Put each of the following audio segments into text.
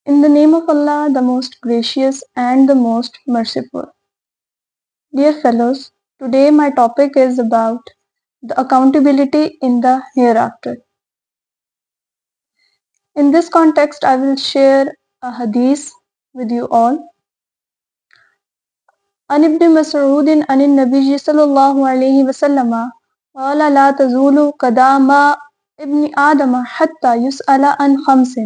In the name of Allah, the most gracious and the most merciful. Dear fellows, today my topic is about the accountability in the hereafter. In this context, I will share a hadith with you all. عن ابن مسعود عن النبي صلى الله عليه وسلم قال لا تزول قدام ابن آدم حتى يسأل عن خمس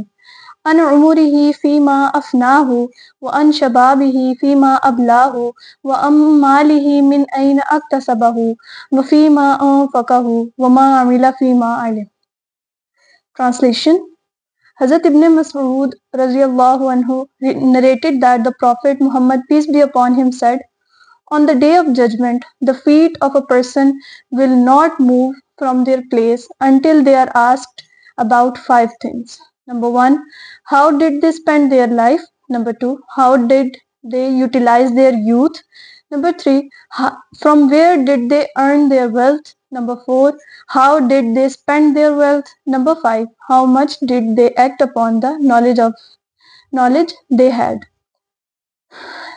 عن عمره فيما أفناه وعن شبابه فيما أبلاه وعن ماله من أين اكتسبه وفيما أنفقه وما عمل فيما علم. Translation. Hazrat Ibn Mas'ud radiallahu anhu narrated that the Prophet Muhammad, peace be upon him, said, on the day of judgment, the feet of a person will not move from their place until they are asked about five things. Number one, how did they spend their life? Number two, how did they utilize their youth? Number three, from where did they earn their wealth? Number four, how did they spend their wealth? Number five, how much did they act upon the knowledge they had?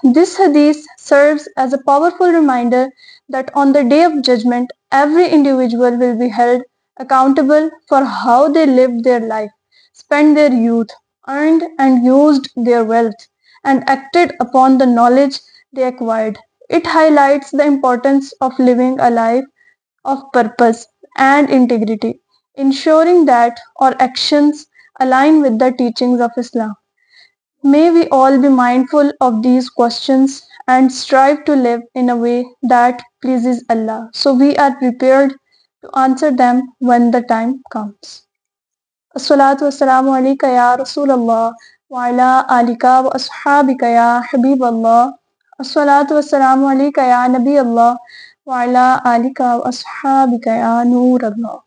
This hadith serves as a powerful reminder that on the day of judgment, every individual will be held accountable for how they lived their life, spent their youth, earned and used their wealth, and acted upon the knowledge they acquired. It highlights the importance of living a life of purpose and integrity, ensuring that our actions align with the teachings of Islam. May we all be mindful of these questions and strive to live in a way that pleases Allah, so we are prepared to answer them when the time comes. As-salatu was-salamu alayka ya Rasulullah wa ala alika wa ashabika ya Habiballah. As-salatu was-salamu alayka ya Nabi Allah wa ala alika wa ashabika ya Nur Allah.